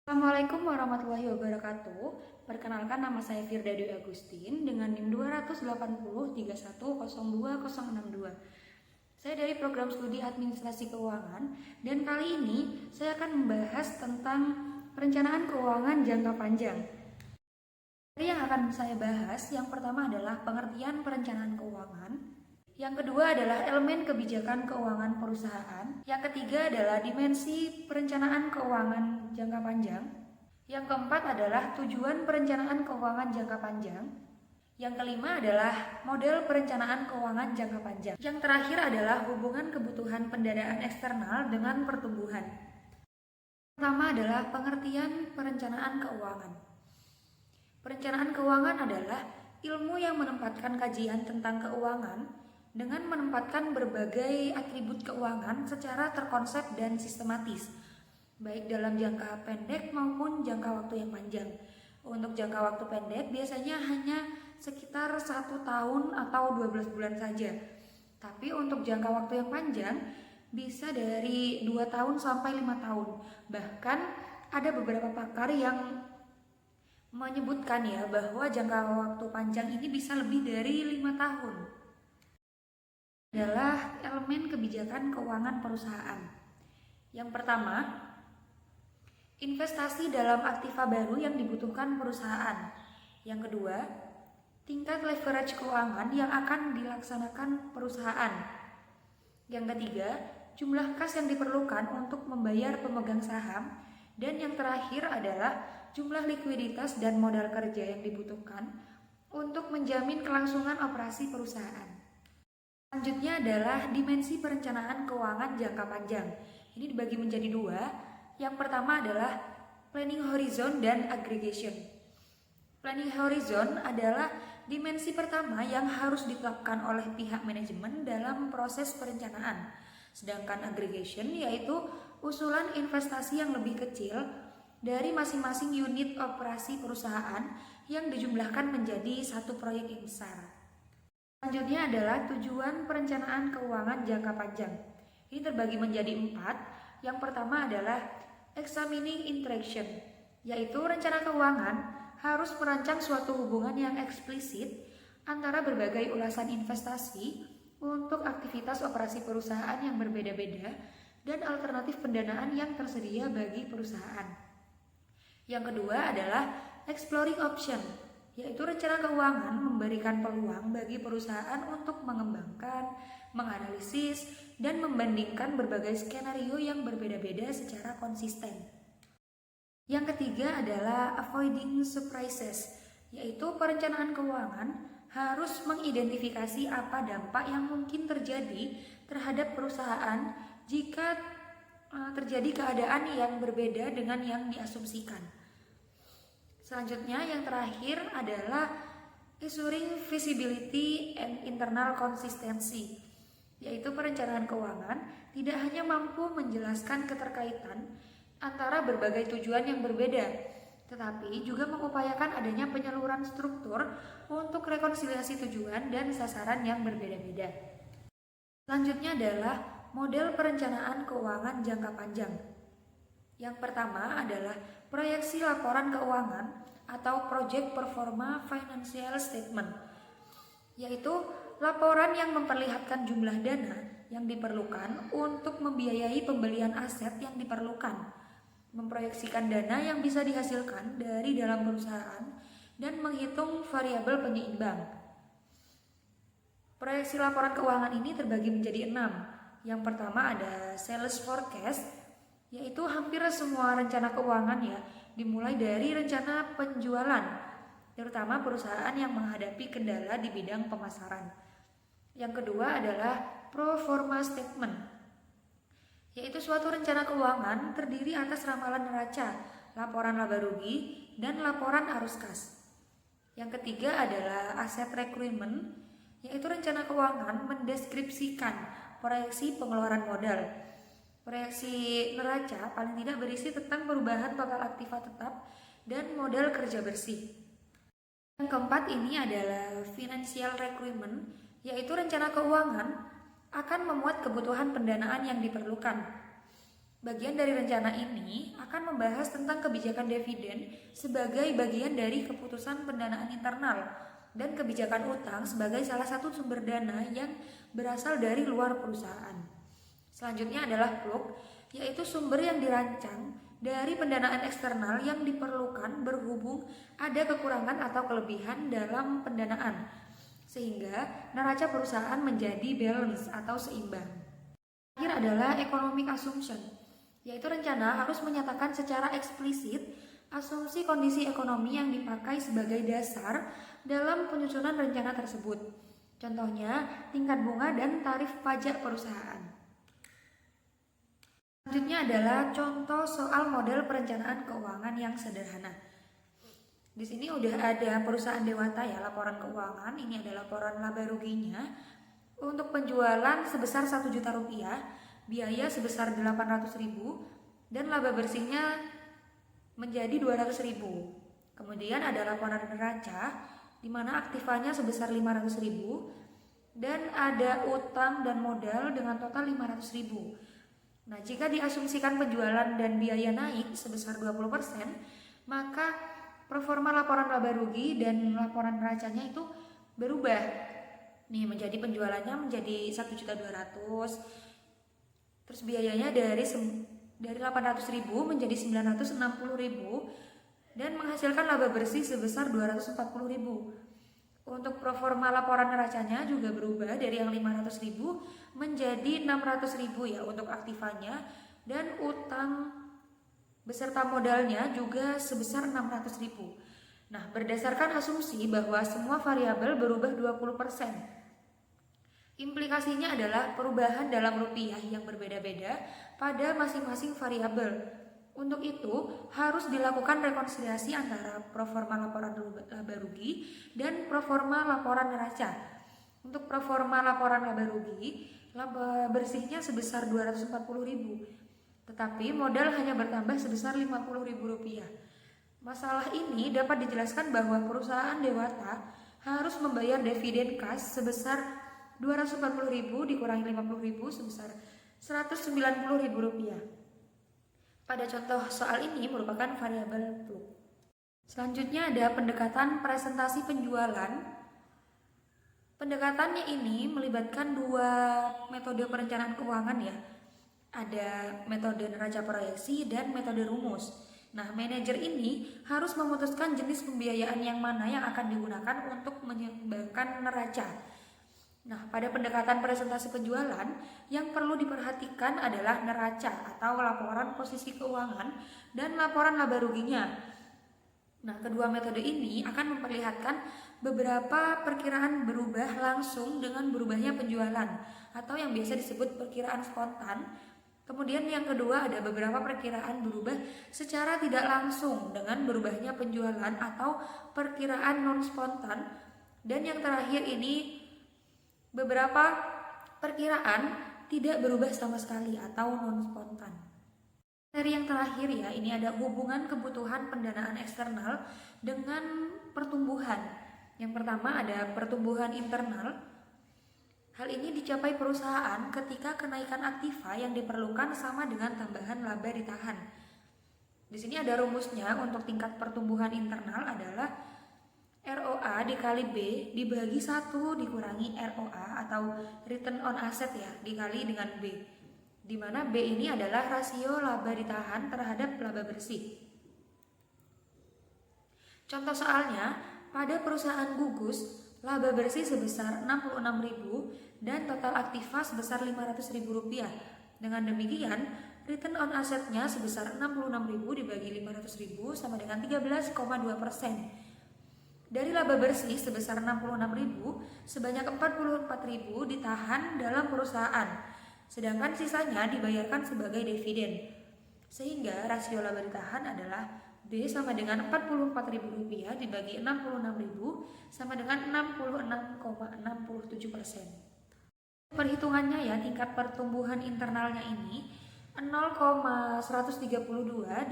Assalamualaikum warahmatullahi wabarakatuh. Perkenalkan, nama saya Firda Dwi Agustin dengan NIM 28031020062. Saya dari program studi Administrasi Keuangan dan kali ini saya akan membahas tentang perencanaan keuangan jangka panjang. Yang akan saya bahas yang pertama adalah pengertian perencanaan keuangan. Yang kedua adalah elemen kebijakan keuangan perusahaan. Yang ketiga adalah dimensi perencanaan keuangan jangka panjang. Yang keempat adalah tujuan perencanaan keuangan jangka panjang. Yang kelima adalah model perencanaan keuangan jangka panjang. Yang terakhir adalah hubungan kebutuhan pendanaan eksternal dengan pertumbuhan. Pertama adalah pengertian perencanaan keuangan. Perencanaan keuangan adalah ilmu yang menempatkan kajian tentang keuangan dengan menempatkan berbagai atribut keuangan secara terkonsep dan sistematis, baik dalam jangka pendek maupun jangka waktu yang panjang. Untuk jangka waktu pendek biasanya hanya sekitar 1 tahun atau 12 bulan saja. Tapi untuk jangka waktu yang panjang bisa dari 2 tahun sampai 5 tahun. Bahkan ada beberapa pakar yang menyebutkan bahwa jangka waktu panjang ini bisa lebih dari 5 tahun. Adalah elemen kebijakan keuangan perusahaan. Yang pertama, investasi dalam aktiva baru yang dibutuhkan perusahaan. Yang kedua, tingkat leverage keuangan yang akan dilaksanakan perusahaan. Yang ketiga, jumlah kas yang diperlukan untuk membayar pemegang saham. Dan yang terakhir adalah jumlah likuiditas dan modal kerja yang dibutuhkan untuk menjamin kelangsungan operasi perusahaan. Selanjutnya adalah dimensi perencanaan keuangan jangka panjang. Ini dibagi menjadi 2. Yang pertama adalah planning horizon dan aggregation. Planning horizon adalah dimensi pertama yang harus ditetapkan oleh pihak manajemen dalam proses perencanaan. Sedangkan aggregation yaitu usulan investasi yang lebih kecil dari masing-masing unit operasi perusahaan yang dijumlahkan menjadi satu proyek yang besar. Selanjutnya adalah tujuan perencanaan keuangan jangka panjang. Ini terbagi menjadi 4. Yang pertama adalah examining interaction, yaitu rencana keuangan harus merancang suatu hubungan yang eksplisit antara berbagai ulasan investasi untuk aktivitas operasi perusahaan yang berbeda-beda dan alternatif pendanaan yang tersedia bagi perusahaan. Yang kedua adalah exploring option, yaitu rencana keuangan memberikan peluang bagi perusahaan untuk mengembangkan, menganalisis, dan membandingkan berbagai skenario yang berbeda-beda secara konsisten. Yang ketiga adalah avoiding surprises, yaitu perencanaan keuangan harus mengidentifikasi apa dampak yang mungkin terjadi terhadap perusahaan jika terjadi keadaan yang berbeda dengan yang diasumsikan. Selanjutnya yang terakhir adalah ensuring visibility and internal consistency, yaitu perencanaan keuangan tidak hanya mampu menjelaskan keterkaitan antara berbagai tujuan yang berbeda, tetapi juga mengupayakan adanya penyaluran struktur untuk rekonsiliasi tujuan dan sasaran yang berbeda-beda. Selanjutnya adalah model perencanaan keuangan jangka panjang. Yang pertama adalah proyeksi laporan keuangan atau Project Performa Financial Statement, yaitu laporan yang memperlihatkan jumlah dana yang diperlukan untuk membiayai pembelian aset yang diperlukan, memproyeksikan dana yang bisa dihasilkan dari dalam perusahaan, dan menghitung variabel penyeimbang. Proyeksi laporan keuangan ini terbagi menjadi 6. Yang pertama ada sales forecast, yaitu hampir semua rencana keuangan dimulai dari rencana penjualan, terutama perusahaan yang menghadapi kendala di bidang pemasaran. Yang kedua adalah pro forma statement, yaitu suatu rencana keuangan terdiri atas ramalan neraca, laporan laba rugi, dan laporan arus kas. Yang ketiga adalah asset requirement, yaitu rencana keuangan mendeskripsikan proyeksi pengeluaran modal. Proyeksi neraca paling tidak berisi tentang perubahan total aktiva tetap dan modal kerja bersih. Yang keempat ini adalah financial requirement, yaitu rencana keuangan akan memuat kebutuhan pendanaan yang diperlukan. Bagian dari rencana ini akan membahas tentang kebijakan dividen sebagai bagian dari keputusan pendanaan internal dan kebijakan utang sebagai salah satu sumber dana yang berasal dari luar perusahaan. Selanjutnya adalah plug, yaitu sumber yang dirancang dari pendanaan eksternal yang diperlukan berhubung ada kekurangan atau kelebihan dalam pendanaan, sehingga neraca perusahaan menjadi balance atau seimbang. Terakhir adalah economic assumption, yaitu rencana harus menyatakan secara eksplisit asumsi kondisi ekonomi yang dipakai sebagai dasar dalam penyusunan rencana tersebut. Contohnya, tingkat bunga dan tarif pajak perusahaan. Selanjutnya adalah contoh soal model perencanaan keuangan yang sederhana. Di sini udah ada perusahaan Dewata ya, laporan keuangan. Ini ada laporan laba ruginya. Untuk penjualan sebesar 1 juta rupiah, biaya sebesar 800.000 dan laba bersihnya menjadi 200.000. Kemudian ada laporan neraca di mana aktivanya sebesar 500.000 dan ada utang dan modal dengan total 500.000. Nah, jika diasumsikan penjualan dan biaya naik sebesar 20%, maka performa laporan laba rugi dan laporan neracanya itu berubah. Nih, menjadi penjualannya menjadi 1.200.000. Terus biayanya dari 800.000 menjadi 960.000 dan menghasilkan laba bersih sebesar 240.000. Untuk proforma laporan neracanya juga berubah dari yang 500.000 menjadi 600.000 ya untuk aktivanya, dan utang beserta modalnya juga sebesar 600.000. Nah, berdasarkan asumsi bahwa semua variabel berubah 20%. Implikasinya adalah perubahan dalam rupiah yang berbeda-beda pada masing-masing variabel. Untuk itu, harus dilakukan rekonsiliasi antara proforma laporan laba rugi dan proforma laporan neraca. Untuk proforma laporan laba rugi, laba bersihnya sebesar 240.000, tetapi modal hanya bertambah sebesar 50.000 rupiah. Masalah ini dapat dijelaskan bahwa perusahaan Dewata harus membayar dividen kas sebesar 240.000 dikurangi 50.000 sebesar 190.000 rupiah. Pada contoh soal ini merupakan variabel plug. Selanjutnya ada pendekatan presentasi penjualan. Pendekatannya ini melibatkan dua metode perencanaan keuangan ya. Ada metode neraca proyeksi dan metode rumus. Nah, manajer ini harus memutuskan jenis pembiayaan yang mana yang akan digunakan untuk menyeimbangkan neraca. Nah, pada pendekatan presentasi penjualan, yang perlu diperhatikan adalah neraca atau laporan posisi keuangan dan laporan laba ruginya. Nah, kedua metode ini akan memperlihatkan beberapa perkiraan berubah langsung dengan berubahnya penjualan atau yang biasa disebut perkiraan spontan. Kemudian yang kedua ada beberapa perkiraan berubah secara tidak langsung dengan berubahnya penjualan atau perkiraan non spontan. Dan yang terakhir ini beberapa perkiraan tidak berubah sama sekali atau non spontan. Dari yang terakhir ya, ini ada hubungan kebutuhan pendanaan eksternal dengan pertumbuhan. Yang pertama ada pertumbuhan internal. Hal ini dicapai perusahaan ketika kenaikan aktiva yang diperlukan sama dengan tambahan laba ditahan. Di sini ada rumusnya untuk tingkat pertumbuhan internal adalah ROA dikali B dibagi 1 dikurangi ROA atau return on asset ya, dikali dengan B, di mana B ini adalah rasio laba ditahan terhadap laba bersih. Contoh soalnya, pada perusahaan Gugus, laba bersih sebesar 66.000 dan total aktiva sebesar 500.000 rupiah. Dengan demikian, return on assetnya sebesar 66.000 dibagi 500.000 sama dengan 13,2%. Dari laba bersih sebesar 66.000, sebanyak 44.000 ditahan dalam perusahaan, sedangkan sisanya dibayarkan sebagai dividen. Sehingga rasio laba ditahan adalah B sama dengan 44.000 rupiah dibagi 66.000 sama dengan 66,67%. Perhitungannya ya, tingkat pertumbuhan internalnya ini 0,132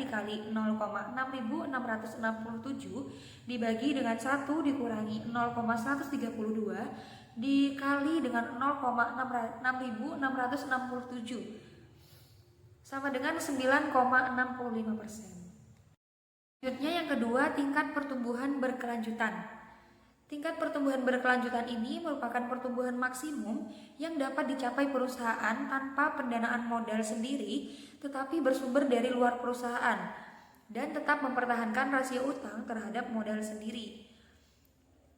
dikali 0,6667 dibagi dengan 1 dikurangi 0,132 dikali dengan 0,6667 sama dengan 9,65%. Selanjutnya yang kedua, tingkat pertumbuhan berkelanjutan. Tingkat pertumbuhan berkelanjutan ini merupakan pertumbuhan maksimum yang dapat dicapai perusahaan tanpa pendanaan modal sendiri, tetapi bersumber dari luar perusahaan dan tetap mempertahankan rasio utang terhadap modal sendiri.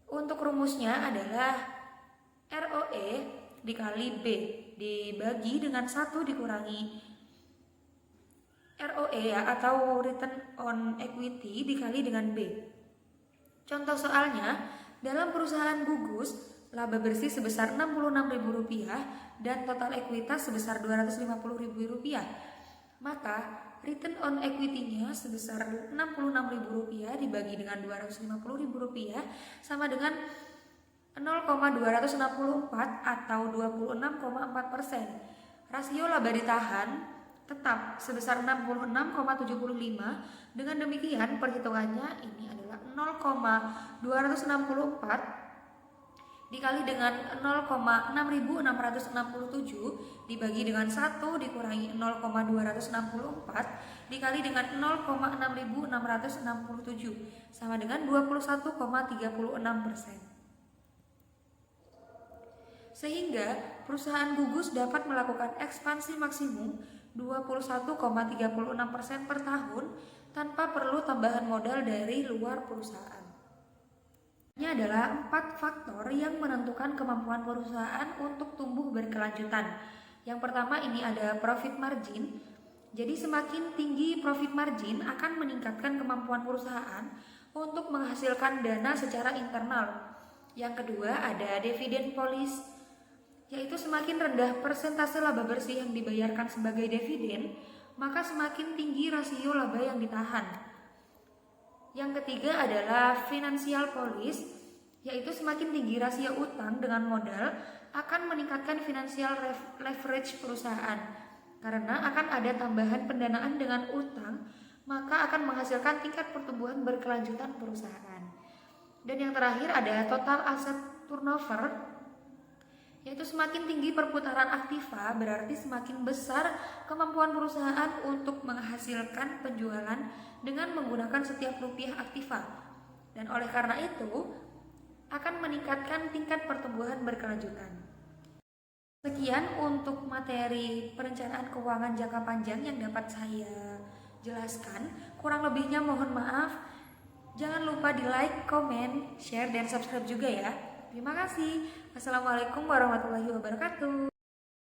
Untuk rumusnya adalah ROE dikali B dibagi dengan 1 dikurangi ROE ya, atau return on equity dikali dengan B. Contoh soalnya, dalam perusahaan gugus, laba bersih sebesar Rp66.000 dan total ekuitas sebesar Rp250.000. Maka return on equity-nya sebesar Rp66.000 dibagi dengan Rp250.000 sama dengan 0,264 atau 26,4%. Rasio laba ditahan tetap sebesar 66,75. Dengan demikian perhitungannya ini adalah 0,264 dikali dengan 0,6667 dibagi dengan 1 dikurangi 0,264 dikali dengan 0,6667 sama dengan 21,36%. Sehingga perusahaan gugus dapat melakukan ekspansi maksimum 21,36% per tahun tanpa perlu tambahan modal dari luar perusahaan. Ini adalah 4 faktor yang menentukan kemampuan perusahaan untuk tumbuh berkelanjutan. Yang pertama ini ada profit margin. Jadi semakin tinggi profit margin akan meningkatkan kemampuan perusahaan untuk menghasilkan dana secara internal. Yang kedua ada dividend policy, yaitu semakin rendah persentase laba bersih yang dibayarkan sebagai dividen, maka semakin tinggi rasio laba yang ditahan. Yang ketiga adalah financial policy, yaitu semakin tinggi rasio utang dengan modal akan meningkatkan financial leverage perusahaan. Karena akan ada tambahan pendanaan dengan utang, maka akan menghasilkan tingkat pertumbuhan berkelanjutan perusahaan. Dan yang terakhir ada total asset turnover, yaitu semakin tinggi perputaran aktiva berarti semakin besar kemampuan perusahaan untuk menghasilkan penjualan dengan menggunakan setiap rupiah aktiva. Dan oleh karena itu akan meningkatkan tingkat pertumbuhan berkelanjutan. Sekian untuk materi perencanaan keuangan jangka panjang yang dapat saya jelaskan. Kurang lebihnya mohon maaf. Jangan lupa di like, komen, share, dan subscribe juga ya. Terima kasih. Wassalamualaikum warahmatullahi wabarakatuh.